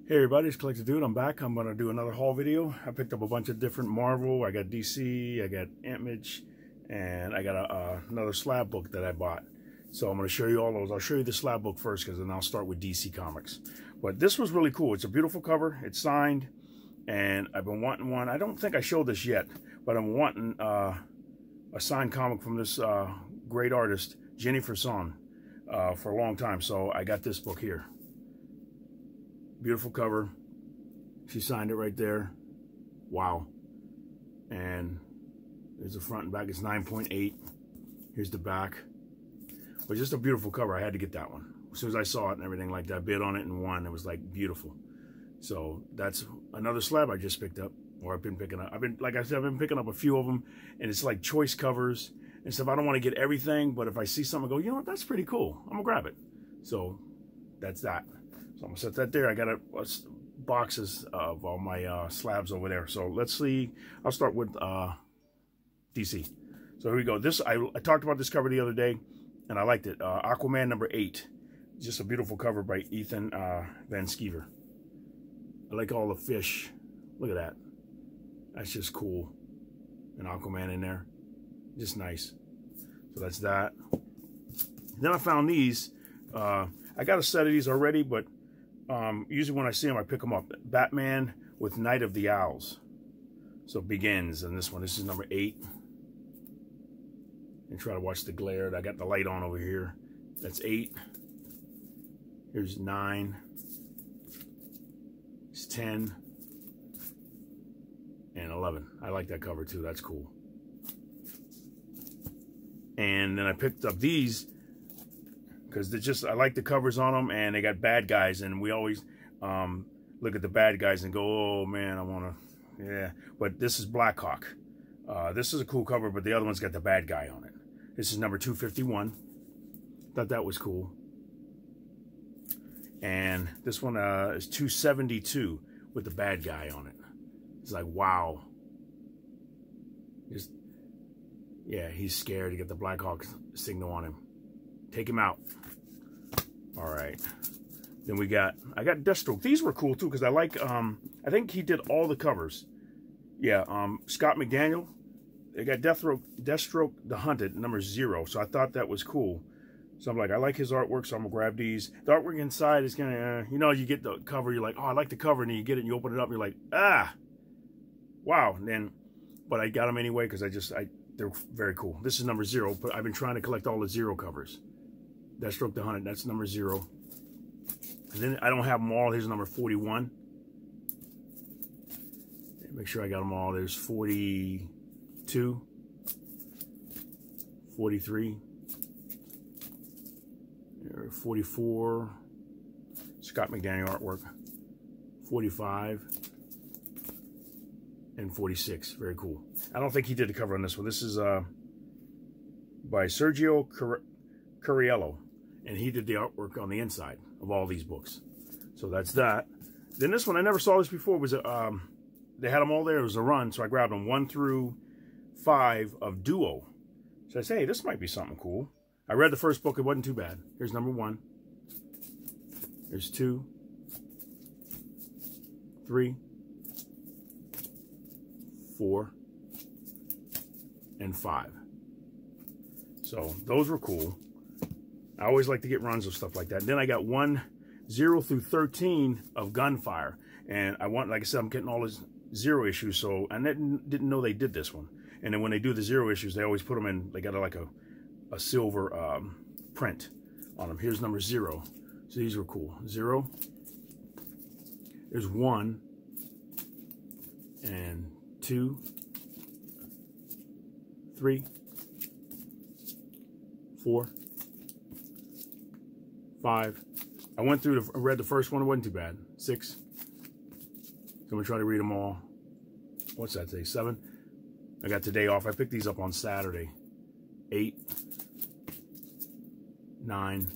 Hey everybody, it's Collector Dude. I'm back. I'm going to do another haul video. I picked up a bunch of different Marvel. I got DC, I got Image, and I got another slab book that I bought. So I'm going to show you all those. I'll show you the slab book first because then I'll start with DC Comics. But this was really cool. It's a beautiful cover. It's signed, and I've been wanting one. I don't think I showed this yet, but I'm wanting a signed comic from this great artist, Jennifer Son, for a long time. So I got this book here. Beautiful cover. She signed it right there. Wow. And there's the front and back. It's 9.8. Here's the back. But just a beautiful cover. I had to get that one. As soon as I saw it and everything like that, I bid on it and won. It was like beautiful. So that's another slab I just picked up, or I've been picking up. Like I said, I've been picking up a few of them, and it's like choice covers and stuff. I don't want to get everything, but if I see something, I go, you know what, that's pretty cool. I'm gonna grab it. So that's that. So I'm gonna set that there. I got boxes of all my slabs over there. So let's see. I'll start with DC. So here we go. This I talked about this cover the other day, and I liked it. Aquaman number 8. Just a beautiful cover by Ethan Van Sciver. I like all the fish. Look at that. That's just cool. And Aquaman in there. Just nice. So that's that. Then I found these. I got a set of these already, but usually when I see them, I pick them up. Batman with Night of the Owls. So Begins, and this is number 8. And try to watch the glare. I got the light on over here. That's 8. Here's 9. It's 10. And 11. I like that cover too. That's cool. And then I picked up these because they're just, I like the covers on them, and they got bad guys, and we always look at the bad guys and go, oh man, I want to, yeah. But this is Blackhawk. This is a cool cover, but the other one's got the bad guy on it. This is number 251. Thought that was cool. And this one is 272 with the bad guy on it. It's like, wow. Just, yeah, he's scared to get the Blackhawk signal on him. Take him out. All right. Then I got Deathstroke. These were cool too, because I like, I think he did all the covers. Yeah, Scott McDaniel. They got Deathstroke The Hunted, number 0. So I thought that was cool. So I'm like, I like his artwork, so I'm gonna grab these. The artwork inside is gonna, you know, you get the cover, you're like, oh, I like the cover, and then you get it and you open it up, and you're like, ah, wow. And then, but I got them anyway because they're very cool. This is number 0, but I've been trying to collect all the 0 covers. Deathstroke The Hunted, that's number 0. And then I don't have them all. Here's number 41. Make sure I got them all. There's 42, 43, 44, Scott McDaniel artwork, 45, and 46. Very cool. I don't think he did the cover on this one. This is by Sergio Curiello, and he did the artwork on the inside of all these books. So that's that. Then this one, I never saw this before. Was they had them all there. It was a run, so I grabbed them 1 through 5 of Duo. So I say, hey, this might be something cool. I read the first book. It wasn't too bad. Here's number 1. There's 2, 3, 4, and 5. So those were cool. I always like to get runs of stuff like that. And then I got 0 through 13 of Gunfire. And like I said, I'm getting all his 0 issues. So I didn't know they did this one. And then when they do the 0 issues, they always put them in, they got like a silver print on them. Here's number 0. So these were cool. 0. There's 1 and 2, 3, 4, 5. I went through read the first one. It wasn't too bad. 6. So I'm gonna try to read them all. What's that say? 7. I got today off. I picked these up on Saturday. 8, 9,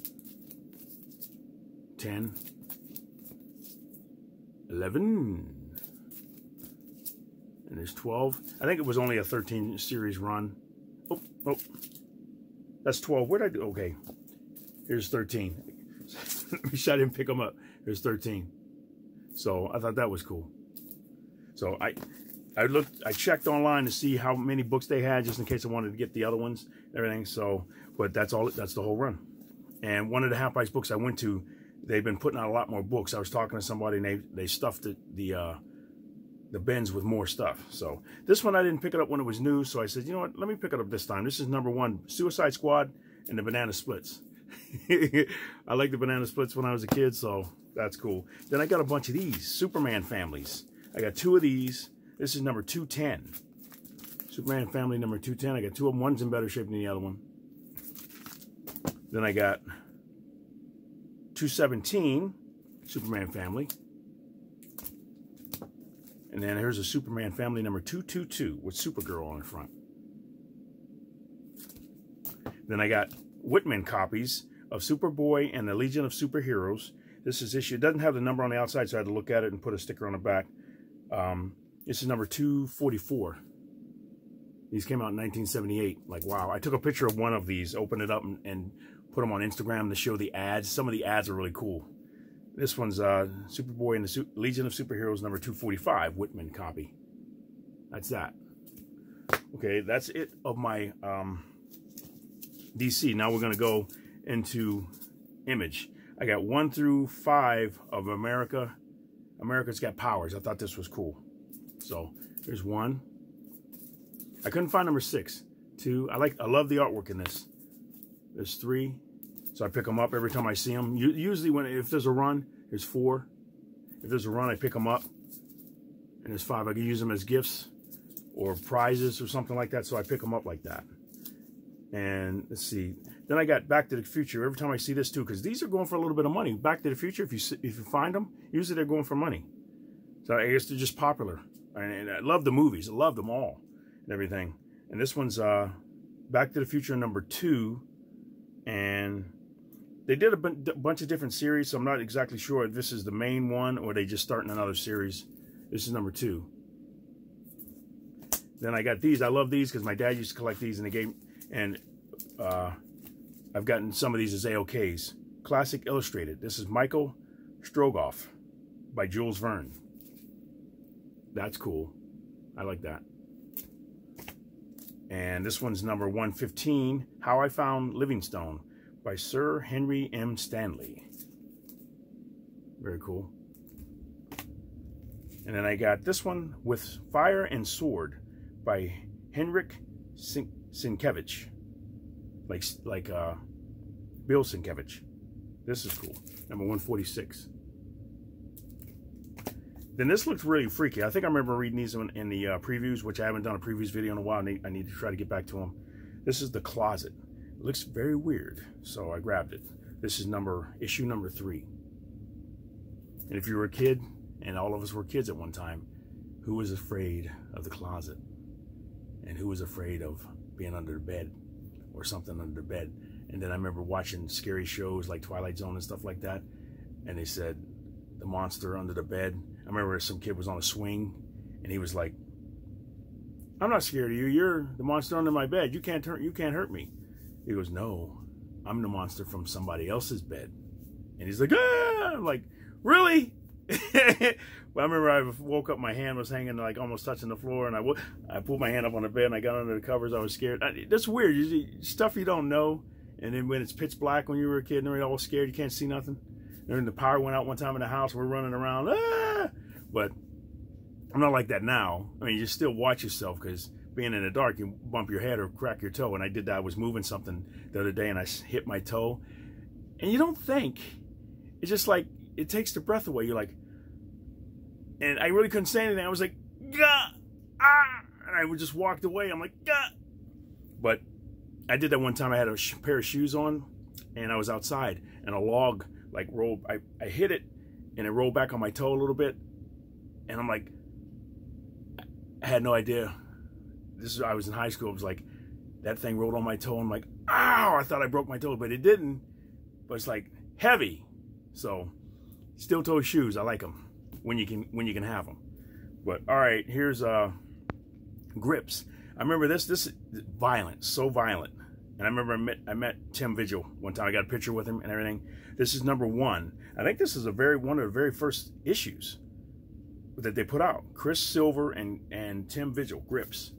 10, 11, and there's 12. I think it was only a 13 series run. Oh, that's 12. Where'd I do? Okay, here's 13. I didn't pick them up. There's 13. So I thought that was cool. So I checked online to see how many books they had, just in case I wanted to get the other ones, everything. So, but that's the whole run. And one of the half price books I went to, they've been putting out a lot more books. I was talking to somebody, and they stuffed the bins with more stuff. So this one I didn't pick it up when it was new. So I said, you know what? Let me pick it up this time. This is number 1, Suicide Squad and the Banana Splits. I liked the Banana Splits when I was a kid, so that's cool. Then I got a bunch of these Superman families. I got 2 of these. This is number 210. Superman family number 210. I got 2 of them. One's in better shape than the other one. Then I got 217, Superman family. And then here's a Superman family number 222 with Supergirl on the front. Then I got Whitman copies of Superboy and the Legion of Superheroes. This is issue. It doesn't have the number on the outside, so I had to look at it and put a sticker on the back. This is number 244. These came out in 1978. Like, wow. I took a picture of one of these, opened it up, and put them on Instagram to show the ads. Some of the ads are really cool. This one's Superboy and the Legion of Superheroes number 245, Whitman copy. That's that. Okay, that's it of my DC. Now we're going to go into Image. I got 1 through 5 of America's Got Powers. I thought this was cool. So there's 1. I couldn't find number 6. 2. I love the artwork in this. There's 3. So I pick them up every time I see them. Usually if there's a run, there's 4. If there's a run, I pick them up. And there's 5. I can use them as gifts or prizes or something like that. So I pick them up like that. And let's see. Then I got Back to the Future. Every time I see this too, because these are going for a little bit of money. Back to the Future, if you find them, usually they're going for money. So I guess they're just popular. And I love the movies. I love them all and everything. And this one's Back to the Future number 2. And they did a bunch of different series, so I'm not exactly sure if this is the main one or they just starting another series. This is number 2. Then I got these. I love these because my dad used to collect these in the game. And I've gotten some of these as AOKs. Classic Illustrated. This is Michael Strogoff by Jules Verne. That's cool. I like that. And this one's number 115, How I Found Livingstone by Sir Henry M. Stanley. Very cool. And then I got this one with Fire and Sword by Henryk Sienkiewicz. Like Bill Sienkiewicz. This is cool. Number 146. Then this looks really freaky. I think I remember reading these in the previews, which I haven't done a previews video in a while. I need to try to get back to them. This is The Closet. It looks very weird, so I grabbed it. This is issue number 3. And if you were a kid, and all of us were kids at one time, who was afraid of the closet? And who was afraid of being under the bed or something under the bed? And then I remember watching scary shows like Twilight Zone and stuff like that. And they said, the monster under the bed. I remember some kid was on a swing and he was like, I'm not scared of you. You're the monster under my bed. You can't hurt me. He goes, no, I'm the monster from somebody else's bed. And he's like, ah! I'm like, really? Well, I remember I woke up, my hand was hanging like almost touching the floor, and I pulled my hand up on the bed and I got under the covers. I was scared. That's weird. Stuff you don't know. And then when it's pitch black when you were a kid and you're all scared, you can't see nothing. And then the power went out one time in the house. We're running around. Ah! But I'm not like that now. I mean, you still watch yourself because being in the dark, you bump your head or crack your toe. And I did that. I was moving something the other day and I hit my toe. And you don't think. It's just like, it takes the breath away. You're like, and I really couldn't say anything. I was like, gah, ah, and I just walked away. I'm like, gah. But I did that one time. I had a pair of shoes on and I was outside and a log like rolled. I hit it and it rolled back on my toe a little bit. And I'm like, I had no idea. I was in high school. It was like, that thing rolled on my toe. I'm like, ow, I thought I broke my toe, but it didn't. But it's like heavy. So steel toe shoes, I like them when you can have them. But all right, here's Grips. I remember this is violent, so violent. And I remember I met Tim Vigil one time. I got a picture with him and everything. This is number 1. I think this is one of the very first issues that they put out. Chris Silver and Tim Vigil, Grips.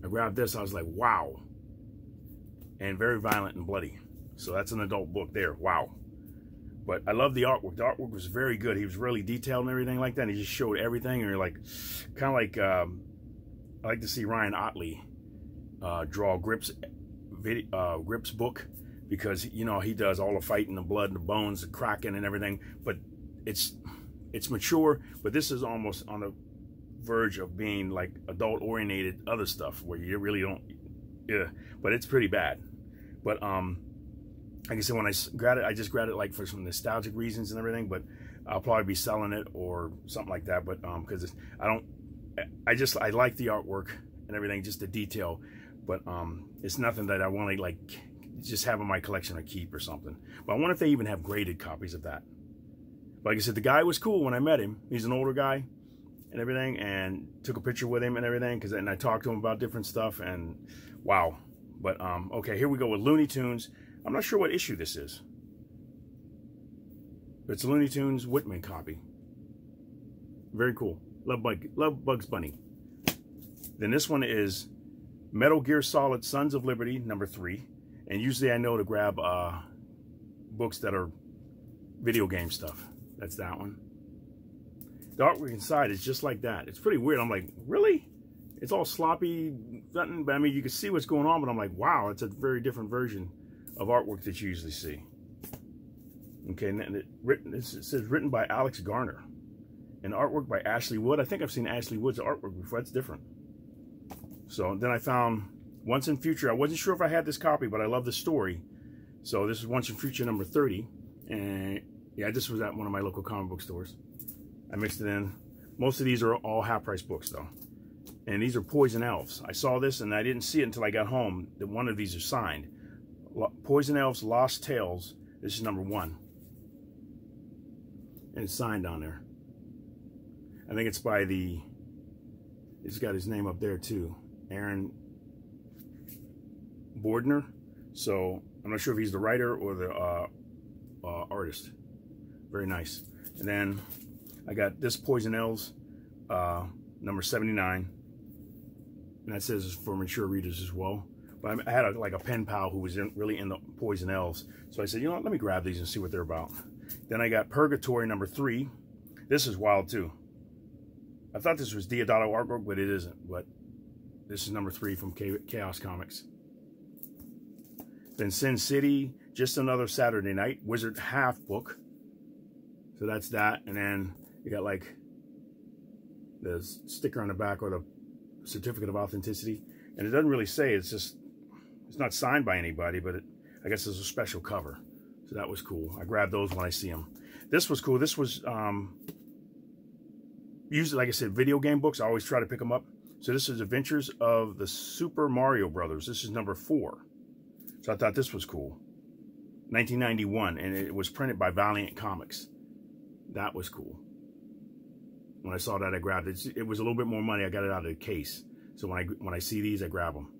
I grabbed this. I was like, wow. And very violent and bloody. So that's an adult book there. Wow. But I love the artwork. The artwork was very good. He was really detailed and everything like that. And he just showed everything. And you're like, kind of like, I like to see Ryan Ottley draw Grips book, because, you know, he does all the fighting, the blood and the bones, the cracking and everything. But it's mature. But this is almost on the verge of being like adult-oriented other stuff where you really don't. Yeah, but it's pretty bad. But like I said, when I grabbed it, I just grabbed it like for some nostalgic reasons and everything. But I'll probably be selling it or something like that. But because I like the artwork and everything, just the detail. But it's nothing that I want to like just have in my collection or keep or something. But I wonder if they even have graded copies of that. But like I said, the guy was cool when I met him. He's an older guy and everything, and took a picture with him and everything, and I talked to him about different stuff, and wow. But okay, here we go with Looney Tunes. I'm not sure what issue this is, but it's a Looney Tunes Whitman copy. Very cool. Love Bugs Bunny. Then this one is Metal Gear Solid Sons of Liberty #3, and usually I know to grab books that are video game stuff. That's that one. The artwork inside is just like that. It's pretty weird. I'm like, really? It's all sloppy, nothing. But I mean, you can see what's going on, but I'm like, wow, it's a very different version of artwork that you usually see. Okay, and it says written by Alex Garner, and artwork by Ashley Wood. I think I've seen Ashley Wood's artwork before. That's different. So then I found Once and Future. I wasn't sure if I had this copy, but I love the story. So this is Once and Future #30, and yeah, this was at one of my local comic book stores. I mixed it in. Most of these are all half-price books, though. And these are Poison Elves. I saw this, and I didn't see it until I got home, that one of these are signed. Poison Elves Lost Tales. This is #1. And it's signed on there. I think it's by the... It's got his name up there, too. Aaron Bordner. So, I'm not sure if he's the writer or the artist. Very nice. And then I got this Poison Elves, #79, and that says it's for mature readers as well. But I had like a pen pal who was really into Poison Elves, so I said, you know what, let me grab these and see what they're about. Then I got Purgatory #3. This is wild too. I thought this was Deodato artwork, but it isn't. But this is #3 from Chaos Comics. Then Sin City, Just Another Saturday Night, Wizard Half book. So that's that, and then you got like the sticker on the back or the certificate of authenticity, and it doesn't really say. It's just, it's not signed by anybody, but I guess it's a special cover. So that was cool. I grabbed those when I see them. This was cool. This was usually, like I said, video game books. I always try to pick them up. So this is Adventures of the Super Mario Brothers. This is #4. So I thought this was cool. 1991, and it was printed by Valiant Comics. That was cool. When I saw that, I grabbed it. It was a little bit more money. I got it out of the case. So when I see these, I grab them.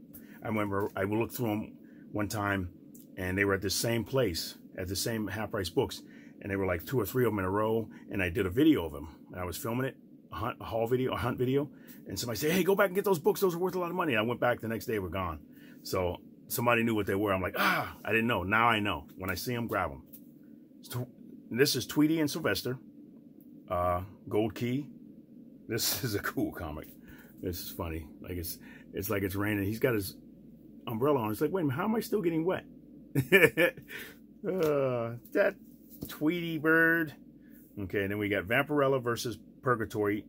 I remember I looked through them one time, and they were at the same place, at the same half-price books, and they were like 2 or 3 of them in a row, and I did a video of them. And I was filming it, a hunt video, and somebody said, hey, go back and get those books. Those are worth a lot of money. And I went back the next day, were gone. So somebody knew what they were. I'm like, I didn't know. Now I know. When I see them, grab them. This is Tweety and Sylvester, Gold Key. This is a cool comic. This is funny. Like it's like it's raining. He's got his umbrella on. It's like, wait a minute, how am I still getting wet? That Tweety bird. Okay, then we got Vampirella versus Purgatory,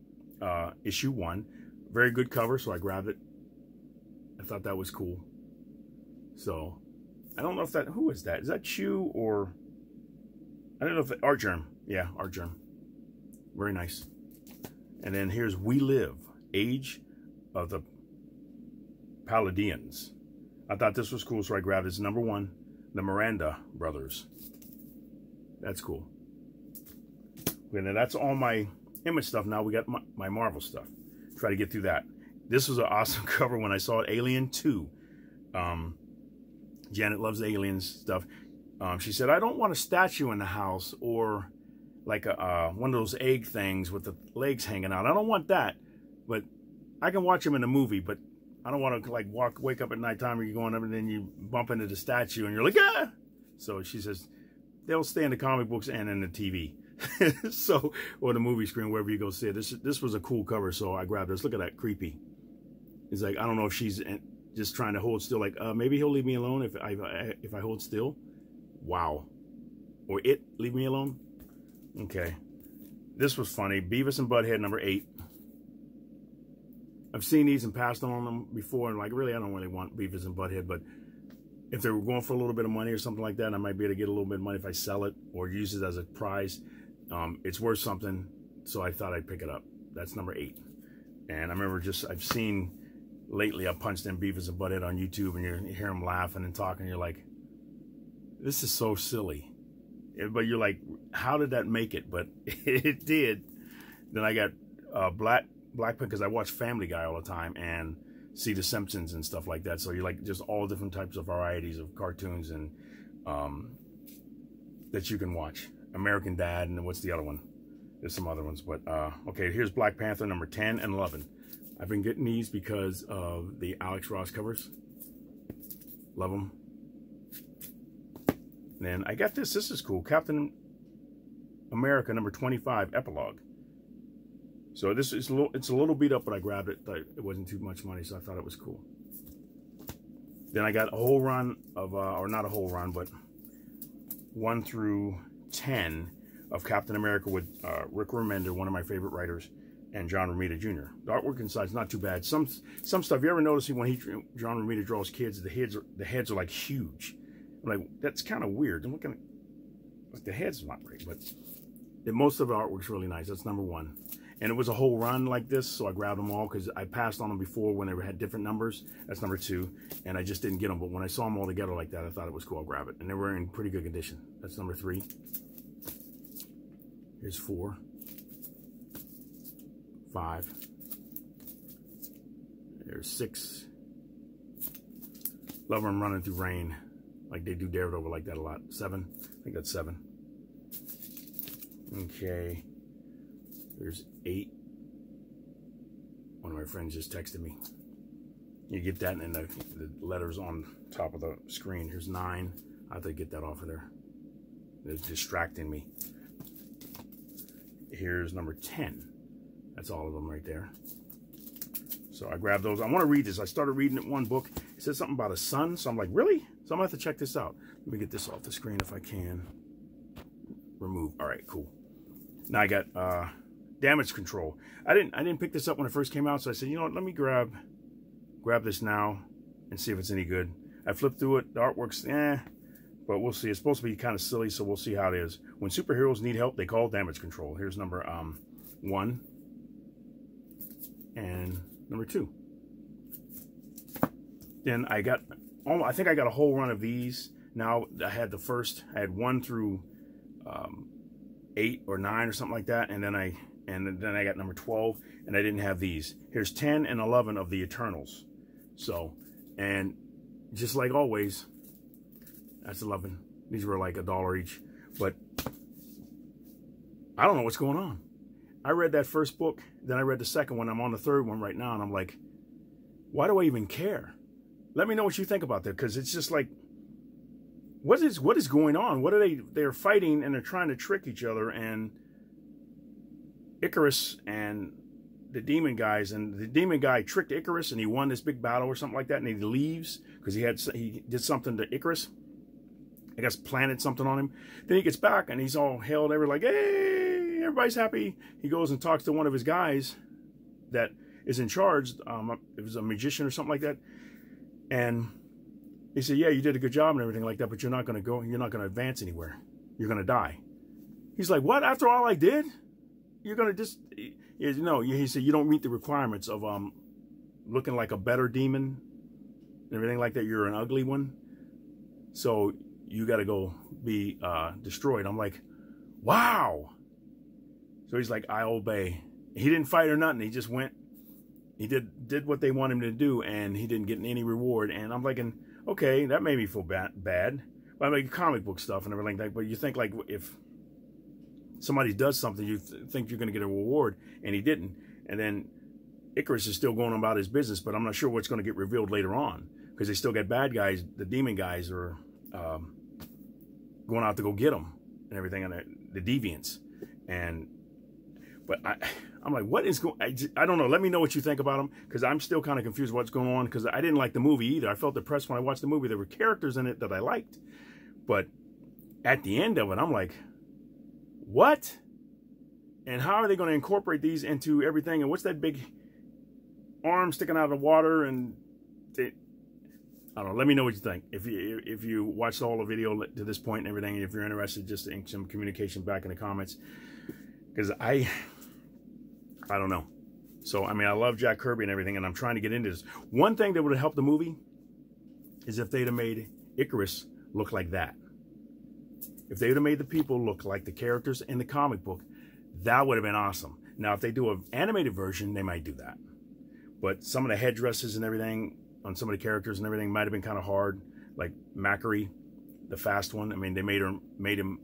issue 1. Very good cover, so I grabbed it. I thought that was cool. So, I don't know if that, who is that? Is that Chew or, I don't know if, Artgerm. Yeah, Artgerm. Very nice. And then here's We Live, Age of the Palladians. I thought this was cool, so I grabbed it. It's #1, the Miranda Brothers. That's cool. Okay, now that's all my Image stuff. Now we got my Marvel stuff. Try to get through that. This was an awesome cover when I saw it, Alien 2. Janet loves aliens stuff. She said, I don't want a statue in the house or like a one of those egg things with the legs hanging out. I don't want that, but I can watch them in a movie, but I don't want to like wake up at nighttime or you're going up and then you bump into the statue and you're like, ah! So she says, they'll stay in the comic books and in the TV. So, or the movie screen, wherever you go see it. This was a cool cover, so I grabbed this. Look at that, creepy. It's like, I don't know if she's just trying to hold still, like, maybe he'll leave me alone if I hold still. Wow. Or it, leave me alone. Okay. This was funny. Beavis and Butthead, number 8. I've seen these and passed on them before, and like, really, I don't really want Beavis and Butthead, but if they were going for a little bit of money or something like that, I might be able to get a little bit of money if I sell it or use it as a prize. It's worth something, so I thought I'd pick it up. That's number 8. And I remember I've seen lately, I punched in Beavis and Butthead on YouTube, and you hear them laughing and talking, and you're like, this is so silly. But you're like, how did that make it? But it did. Then I got Blackpink, because I watch Family Guy all the time and see The Simpsons and stuff like that. So you're like, just all different types of varieties of cartoons and that you can watch. American Dad, and what's the other one? There's some other ones, but okay, here's Black Panther number 10 and 11. I've been getting these because of the Alex Ross covers. Love them. And then I got this. This is cool. Captain America number 25 epilogue. So this is it's a little beat up, but I grabbed it. It wasn't too much money, so I thought it was cool. Then I got a whole run of, or not a whole run, but 1 through 10 of Captain America with Rick Remender, one of my favorite writers, and John Romita Jr. The artwork inside's not too bad. Some stuff, you ever notice when John Romita draws kids, the heads are like huge. I'm like, that's kind of weird. I'm looking at the head's not right, but most of the artwork's really nice. That's number 1. And it was a whole run like this, so I grabbed them all because I passed on them before when they had different numbers. That's number 2, and I just didn't get them. But when I saw them all together like that, I thought it was cool. I'll grab it. And they were in pretty good condition. That's number 3. Here's 4, 5. There's 6. Love them running through rain, like they do Daredevil like that a lot. 7. I think that's 7. Okay. There's 8. One of my friends just texted me. You get that, and the letters on top of the screen. Here's 9. I have to get that off of there. It's distracting me. Here's number 10. That's all of them right there. So I grabbed those. I want to read this. I started reading it one book. It said something about a sun. So I'm like, really? So I'm going to have to check this out. Let me get this off the screen if I can. Remove. All right, cool. Now I got Damage Control. I didn't pick this up when it first came out, so I said, you know what, let me grab this now and see if it's any good. I flipped through it. The artwork's but we'll see. It's supposed to be kind of silly, so we'll see how it is. When superheroes need help, they call Damage Control. Here's number 1 and number 2. Then I think I got a whole run of these. Now I had I had 1 through 8 or 9 or something like that, and then I got number 12, and I didn't have these. Here's 10 and 11 of the Eternals. So, and just like always, that's 11. These were like $1 each, but I don't know what's going on. I read that first book, then I read the second one. I'm on the third one right now, and I'm like, why do I even care? Let me know what you think about that, because it's just like, what is going on? What are they're fighting, and they're trying to trick each other, and Icarus and the demon guys, and the demon guy tricked Icarus, and he won this big battle or something like that, and he leaves because he did something to Icarus. I guess planted something on him. Then he gets back, and he's all hailed ever like, hey, everybody's happy. He goes and talks to one of his guys that is in charge. It was a magician or something like that, and he said, yeah, you did a good job and everything like that, but you're not going to advance anywhere. You're going to die. He's like, what? After all I did? You're going to just, no, he said, you don't meet the requirements of looking like a better demon and everything like that. You're an ugly one. So you got to go be destroyed. I'm like, wow. So he's like, I obey. He didn't fight or nothing. He just went, he did what they want him to do, and he didn't get any reward. And I'm like, okay, that made me feel bad. But I mean, comic book stuff and everything like that. But you think like if somebody does something, you think you're going to get a reward, and he didn't. And then Icarus is still going about his business, but I'm not sure what's going to get revealed later on, because they still got bad guys. The demon guys are going out to go get him and everything, and the deviants. But I'm like, what is going? I don't know. Let me know what you think about them, because I'm still kind of confused what's going on, because I didn't like the movie either. I felt depressed when I watched the movie. There were characters in it that I liked, but at the end of it, I'm like, what? And how are they going to incorporate these into everything? And what's that big arm sticking out of the water? And I don't know. Let me know what you think. If you watched all the video to this point and everything, and if you're interested, just in some communication back in the comments, because I don't know. So, I mean, I love Jack Kirby and everything, and I'm trying to get into this. One thing that would have helped the movie is if they'd have made Icarus look like that. If they would have made the people look like the characters in the comic book, that would have been awesome. Now, if they do an animated version, they might do that. But some of the headdresses and everything on some of the characters and everything might have been kind of hard. Like Macri, the fast one. I mean, they made him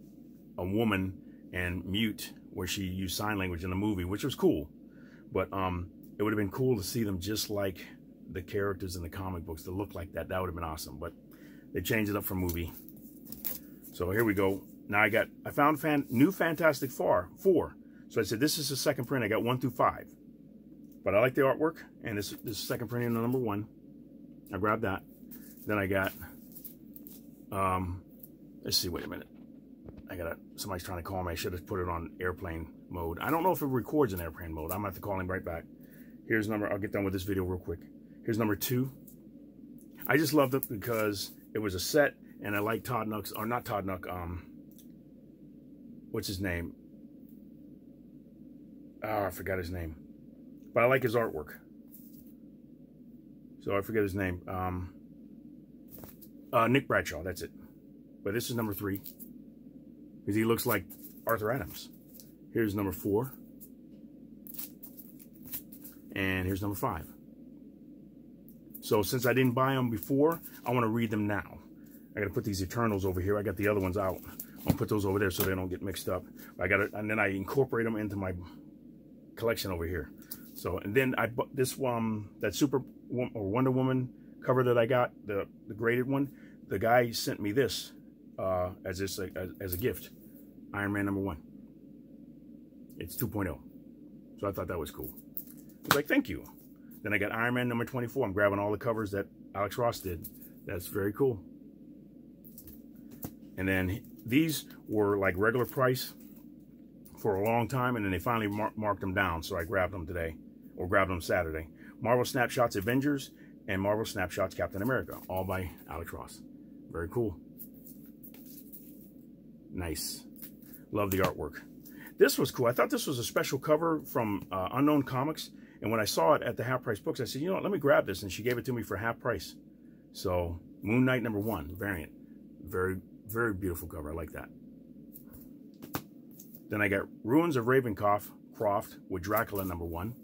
a woman and mute, where she used sign language in the movie, which was cool. But it would have been cool to see them just like the characters in the comic books, to look like that. That would have been awesome. But they changed it up for movie. So here we go. Now I found new Fantastic Four. So I said, this is the second print. I got 1 through 5. But I like the artwork, and this is second print in the number 1. I grabbed that. Then I got, let's see, wait a minute. Somebody's trying to call me. I should have put it on airplane mode. I don't know if it records in airplane mode. I'm going to have to call him right back. Here's I'll get done with this video real quick. Here's number 2. I just loved it because it was a set, and I like Todd Nook's, or not Todd Nook, what's his name? Oh, I forgot his name. But I like his artwork. So I forget his name. Nick Bradshaw, that's it. But this is number 3. Because he looks like Arthur Adams. Here's number 4. And here's number 5. So since I didn't buy them before, I want to read them now. I got to put these Eternals over here. I got the other ones out. I'll put those over there so they don't get mixed up. And then I incorporate them into my collection over here. So, and then I bought this one, that Wonder Woman cover that I got, the graded one. The guy sent me this as a gift. Iron Man number 1. It's 2.0. So I thought that was cool. I was like, thank you. Then I got Iron Man number 24. I'm grabbing all the covers that Alex Ross did. That's very cool. And then these were like regular price for a long time, and then they finally marked them down, so I grabbed them today, or grabbed them Saturday. Marvel Snapshots Avengers and Marvel Snapshots Captain America, all by Alex Ross. Very cool. Nice. Love the artwork. This was cool. I thought this was a special cover from Unknown Comics, and when I saw it at the Half Price Books, I said, you know what, let me grab this, and she gave it to me for half price. So, Moon Knight number 1, variant. Very, very beautiful cover. I like that. Then I got Ruins of Ravencroft with Dracula number 1.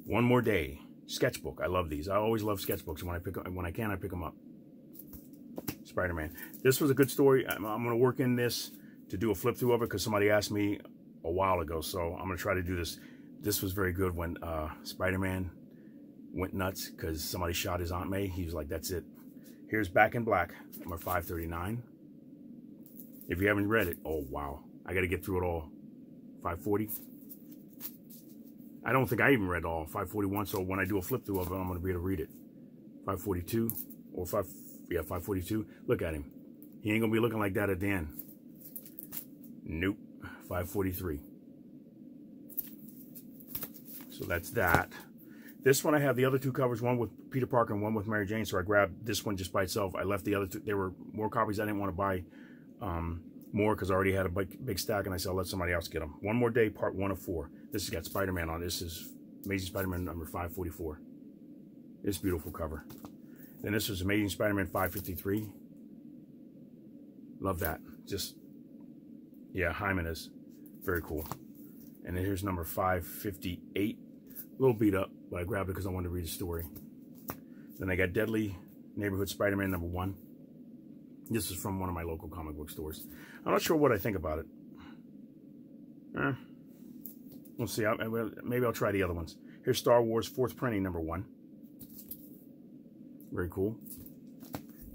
One More Day sketchbook. I love these. I always love sketchbooks. When I can, I pick them up. Spider-Man. This was a good story. I'm going to work in this to do a flip through of it because somebody asked me a while ago. So I'm going to try to do this. This was very good when Spider-Man went nuts because somebody shot his Aunt May. He was like, that's it. Here's Back in Black, number 539. If you haven't read it, oh, wow. I got to get through it all. 540. I don't think I even read all 541, so when I do a flip through of it, I'm going to be able to read it. 542, or 542. Look at him. He ain't going to be looking like that at the end. Nope. 543. So that's that. This one I have the other 2 covers, one with Peter Parker and one with Mary Jane, so I grabbed this one just by itself. I left the other 2. There were more copies I didn't want to buy more because I already had a big stack, and I said, I'll let somebody else get them. One More Day, part 1 of 4. This has got Spider-Man on it. This is Amazing Spider-Man number 544. This beautiful cover. Then this was Amazing Spider-Man 553. Love that. Just, yeah, Hyman is very cool. And then here's number 558. A little beat up, but I grabbed it because I wanted to read the story. Then I got Deadly Neighborhood Spider-Man number 1. This is from one of my local comic book stores. I'm not sure what I think about it. We'll see. Maybe I'll try the other ones. Here's Star Wars 4th printing, #1. Very cool.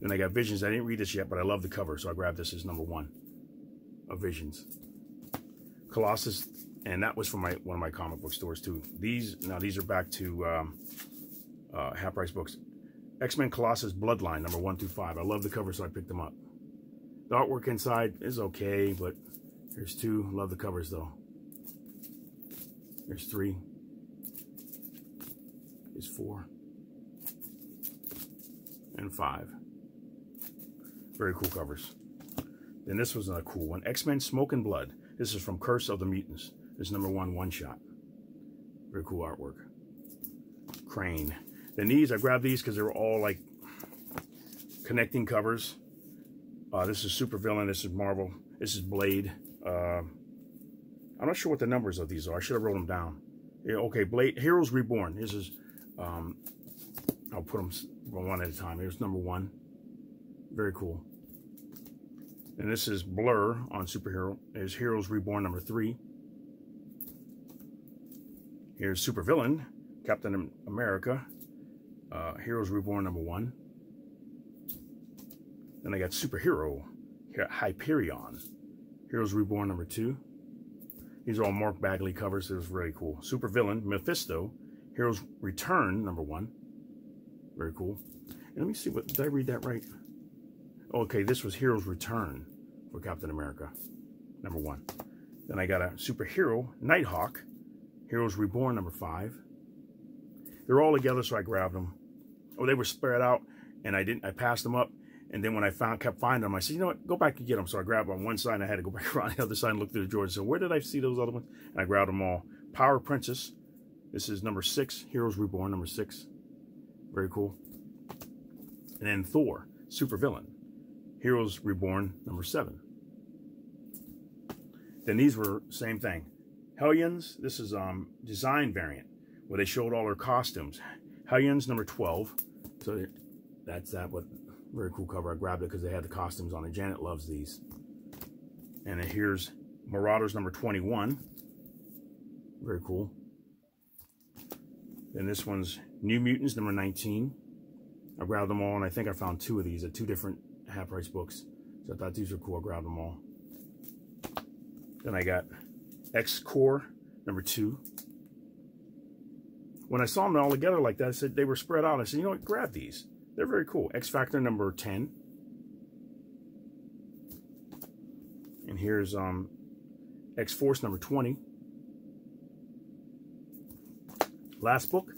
Then I got Visions. I didn't read this yet, but I love the cover, so I grabbed this as #1 of Visions. Colossus, and that was from one of my comic book stores too. These are back to Half Price Books. X-Men Colossus Bloodline, #1 through 5. I love the cover, so I picked them up. The artwork inside is okay, but here's 2. Love the covers though. There's 3. There's 4. And 5. Very cool covers. Then this was a cool one. X-Men Smoke and Blood. This is from Curse of the Mutants. This is #1 one-shot. Very cool artwork. Crane. Then these, I grabbed these because they were all like connecting covers. This is Supervillain. This is Marvel. This is Blade. I'm not sure what the numbers of these are. I should have wrote them down. Yeah, okay, Blade. Heroes Reborn. This is, I'll put them one at a time. Here's #1. Very cool. And this is Blur on Superhero. There's Heroes Reborn #3. Here's Supervillain, Captain America. Heroes Reborn #1. Then I got Superhero, Hyperion. Heroes Reborn #2. These are all Mark Bagley covers. It was really cool. Supervillain, Mephisto. Heroes Return #1. Very cool. And let me see, did I read that right? Okay, this was Heroes Return for Captain America, #1. Then I got a Superhero, Nighthawk. Heroes Reborn #5. They're all together, so I grabbed them. Oh, they were spread out, and I passed them up. And then when I kept finding them, I said, you know what, go back and get them. So I grabbed them on one side, and I had to go back around the other side and look through the drawers. So where did I see those other ones? And I grabbed them all. Power Princess. This is #6. Heroes Reborn #6. Very cool. And then Thor, Supervillain. Heroes Reborn #7. Then these were same thing. Hellions. This is design variant where they showed all their costumes. Hellions #12. So that's that. But very cool cover. I grabbed it because they had the costumes on it. Janet loves these. And then here's Marauders #21. Very cool. Then this one's New Mutants #19. I grabbed them all, and I think I found 2 of these at 2 different Half Price Books. So I thought these were cool. I grabbed them all. Then I got X-Corps #2. When I saw them all together like that, I said they were spread out. I said, you know what, grab these. They're very cool. X-Factor #10. And here's X-Force #20. Last book,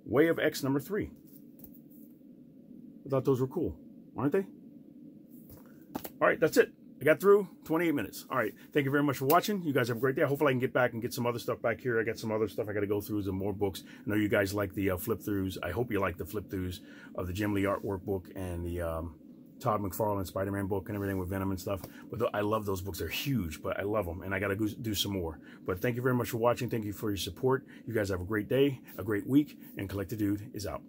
Way of X #3. I thought those were cool, aren't they? All right, that's it. I got through 28 minutes. All right, thank you very much for watching. You guys have a great day. Hopefully I can get back and get some other stuff back here. I got some other stuff I got to go through, some more books. I know you guys like the flip-throughs. I hope you like the flip-throughs of the Jim Lee artwork book and the Todd McFarlane Spider-Man book and everything with Venom and stuff. But I love those books. They're huge, but I love them, and I got to do some more. But thank you very much for watching. Thank you for your support. You guys have a great day, a great week, and Collected Dude is out.